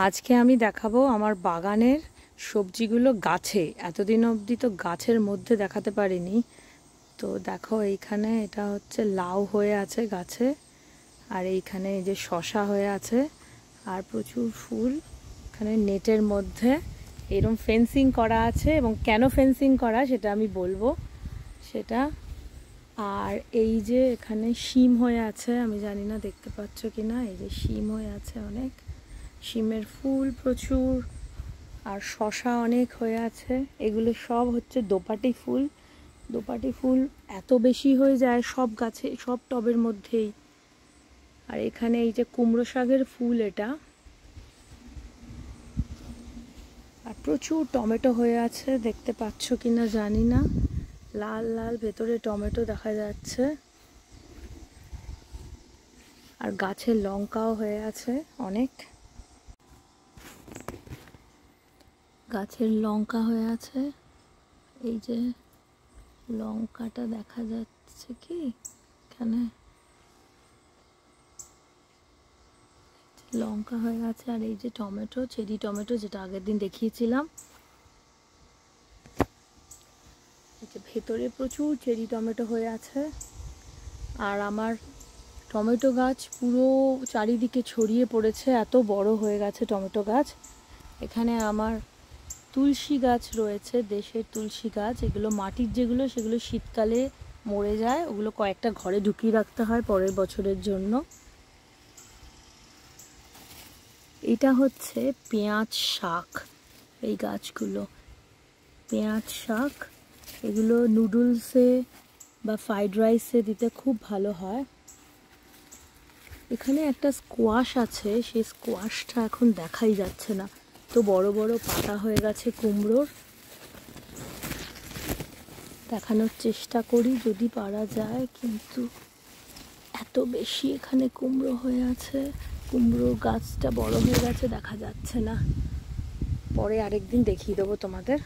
আজকে আমি দেখাবো আমার বাগানের সবজিগুলো গাছে। এতদিন অবধি তো গাছের মধ্যে দেখাতে পারিনি। তো দেখো এইখানে এটা হচ্ছে লাউ হয়ে আছে গাছে, আর এইখানে এই যে শশা হয়ে আছে, আর প্রচুর ফুল। এখানে নেটের মধ্যে এরকম ফেন্সিং করা আছে, এবং কেন ফেন্সিং করা সেটা আমি বলবো সেটা। আর এই যে এখানে শিম হয়ে আছে, আমি জানি না দেখতে পাচ্ছ কি না, এই যে শিম হয়ে আছে, অনেক শিমের ফুল প্রচুর, আর শশা অনেক হয়ে আছে। এগুলো সব হচ্ছে দোপাটি ফুল। দোপাটি ফুল এত বেশি হয়ে যায় সব গাছে, সব টবের মধ্যেই। আর এখানে এই যে কুমড়ো শাকের ফুল, এটা। আর প্রচুর টমেটো হয়ে আছে, দেখতে পাচ্ছ কি না জানি না, লাল লাল ভেতরে টমেটো দেখা যাচ্ছে। আর গাছে লঙ্কাও হয়ে আছে অনেক, গাছের লঙ্কা হয়ে আছে। এই যে লঙ্কাটা দেখা যাচ্ছে কি এখানে, লঙ্কা হয়ে আছে। আর এই যে টমেটো, চেরি টমেটো, যেটা আগের দিন দেখিয়েছিলাম। এই যে ভেতরে প্রচুর চেরি টমেটো হয়ে আছে। আর আমার টমেটো গাছ পুরো চারিদিকে ছড়িয়ে পড়েছে, এত বড় হয়ে গেছে টমেটো গাছ। এখানে আমার তুলসী গাছ রয়েছে, দেশের তুলসী গাছ। এগুলো মাটির যেগুলো, সেগুলো শীতকালে মরে যায়, ওগুলো কয়েকটা ঘরে ঢুকিয়ে রাখতে হয় পরের বছরের জন্য। এটা হচ্ছে পেঁয়াজ শাক, এই গাছগুলো পেঁয়াজ শাক। এগুলো নুডলসে বা ফ্রাইড রাইসে দিতে খুব ভালো হয়। এখানে একটা স্কোয়াশ আছে, সেই স্কোয়াশটা এখন দেখাই যাচ্ছে না, তো বড় বড় পাতা হয়ে গেছে কুমড়োর। দেখানোর চেষ্টা করি যদি পারা যায়, কিন্তু এত বেশি এখানে কুমড়ো হয়ে আছে, কুমড়ো গাছটা বড় হয়ে গেছে, দেখা যাচ্ছে না। পরে আরেকদিন দেখিয়ে দেবো তোমাদের।